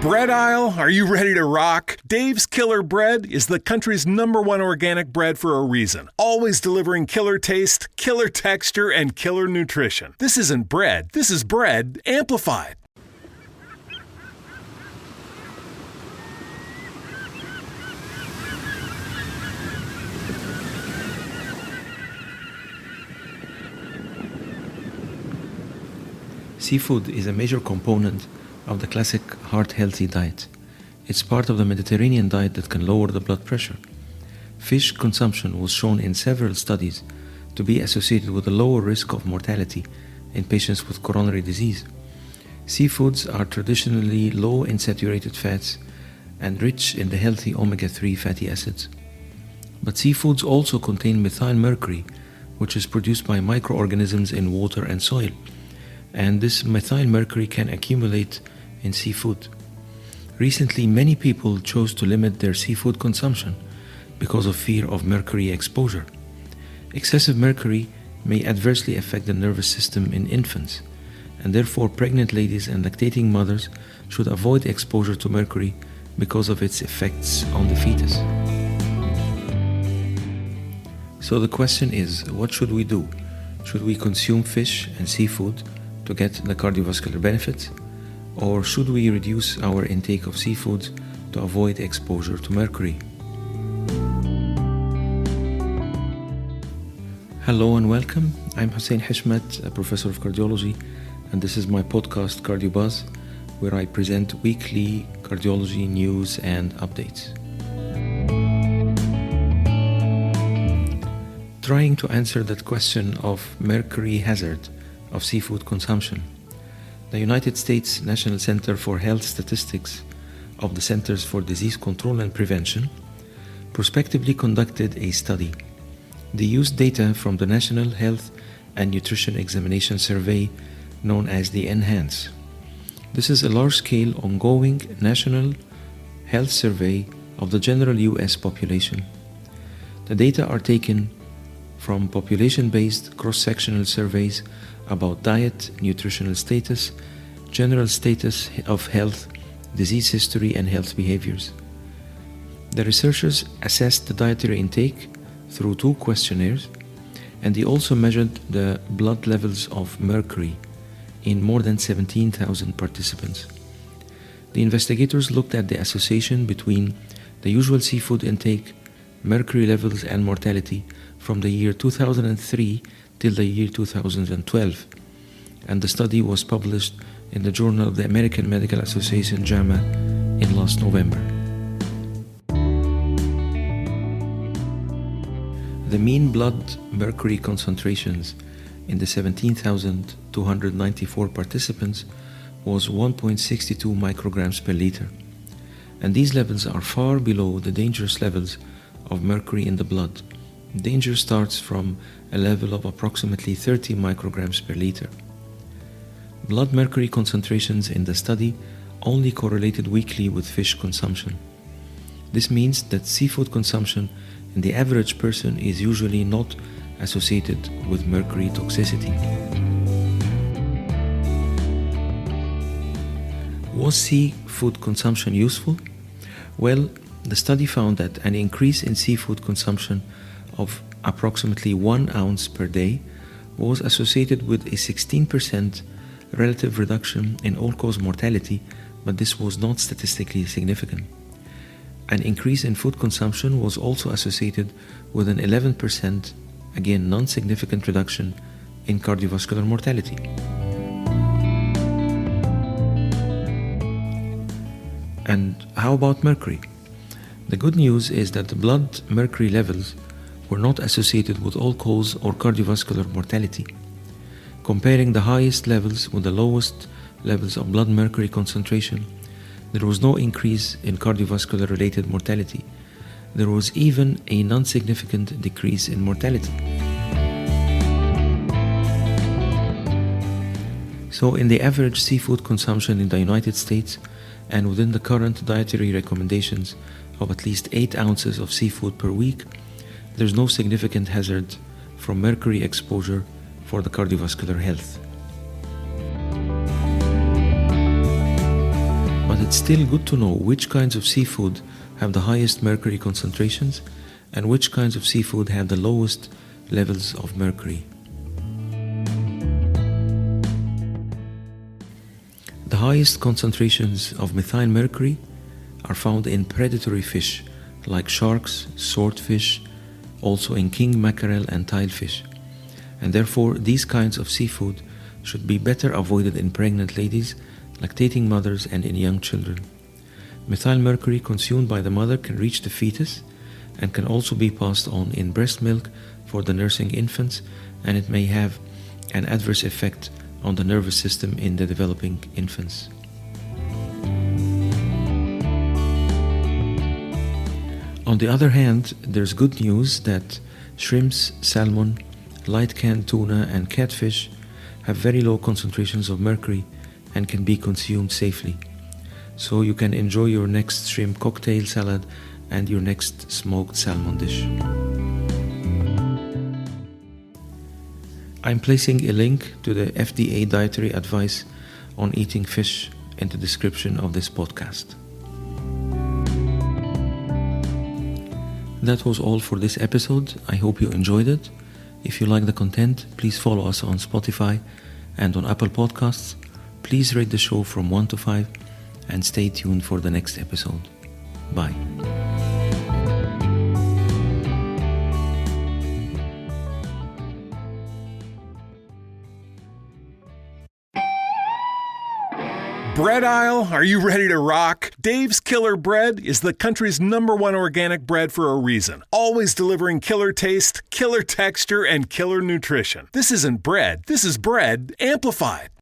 Bread aisle, are you ready to rock? Dave's Killer Bread is the country's #1 organic bread for a reason. Always delivering killer taste, killer texture, and killer nutrition. This isn't bread, this is bread amplified. Seafood is a major component of the classic heart-healthy diet. It's part of the Mediterranean diet that can lower the blood pressure. Fish consumption was shown in several studies to be associated with a lower risk of mortality in patients with coronary disease. Seafoods are traditionally low in saturated fats and rich in the healthy omega-3 fatty acids. But seafoods also contain methyl mercury, which is produced by microorganisms in water and soil. And this methyl mercury can accumulate in seafood. Recently, many people chose to limit their seafood consumption because of fear of mercury exposure. Excessive mercury may adversely affect the nervous system in infants, and therefore pregnant ladies and lactating mothers should avoid exposure to mercury because of its effects on the fetus. So the question is, what should we do? Should we consume fish and seafood to get the cardiovascular benefits, or should we reduce our intake of seafoods to avoid exposure to mercury? Hello and welcome. I'm Hussein Hishmet, a professor of cardiology, and this is my podcast CardioBuzz, where I present weekly cardiology news and updates. Trying to answer that question of mercury hazard of seafood consumption, the United States National Center for Health Statistics of the Centers for Disease Control and Prevention prospectively conducted a study. They used data from the National Health and Nutrition Examination Survey known as the NHANES. This is a large-scale ongoing national health survey of the general US population. The data are taken from population-based cross-sectional surveys about diet, nutritional status, general status of health, disease history, and health behaviors. The researchers assessed the dietary intake through 2 questionnaires, and they also measured the blood levels of mercury in more than 17,000 participants. The investigators looked at the association between the usual seafood intake, mercury levels, and mortality from the year 2003 till the year 2012, and the study was published in the Journal of the American Medical Association, JAMA, in last November. The mean blood mercury concentrations in the 17,294 participants was 1.62 micrograms per liter, and these levels are far below the dangerous levels of mercury in the blood. Danger starts from a level of approximately 30 micrograms per liter. Blood mercury concentrations in the study only correlated weakly with fish consumption. This means that seafood consumption in the average person is usually not associated with mercury toxicity. Was seafood consumption useful? Well, the study found that an increase in seafood consumption of approximately 1 ounce per day was associated with a 16% relative reduction in all-cause mortality, but this was not statistically significant. An increase in food consumption was also associated with an 11%, again non-significant reduction in cardiovascular mortality. And how about mercury? The good news is that the blood mercury levels were not associated with all-cause or cardiovascular mortality. Comparing the highest levels with the lowest levels of blood mercury concentration, there was no increase in cardiovascular-related mortality. There was even a non-significant decrease in mortality. So in the average seafood consumption in the United States and within the current dietary recommendations of at least 8 ounces of seafood per week, there's no significant hazard from mercury exposure for the cardiovascular health. But it's still good to know which kinds of seafood have the highest mercury concentrations and which kinds of seafood have the lowest levels of mercury. The highest concentrations of methyl mercury are found in predatory fish like sharks, swordfish, also in king mackerel and tilefish. And therefore, these kinds of seafood should be better avoided in pregnant ladies, lactating mothers, and in young children. Methyl mercury consumed by the mother can reach the fetus and can also be passed on in breast milk for the nursing infants, and it may have an adverse effect on the nervous system in the developing infants. On the other hand, there's good news that shrimps, salmon, light canned tuna, and catfish have very low concentrations of mercury and can be consumed safely. So you can enjoy your next shrimp cocktail salad and your next smoked salmon dish. I'm placing a link to the FDA dietary advice on eating fish in the description of this podcast. That was all for this episode. I hope you enjoyed it. If you like the content, please follow us on Spotify and on Apple Podcasts. Please rate the show from 1 to 5 and stay tuned for the next episode. Bye. Bread aisle, are you ready to rock? Dave's Killer Bread is the country's #1 organic bread for a reason. Always delivering killer taste, killer texture, and killer nutrition. This isn't bread. This is bread amplified.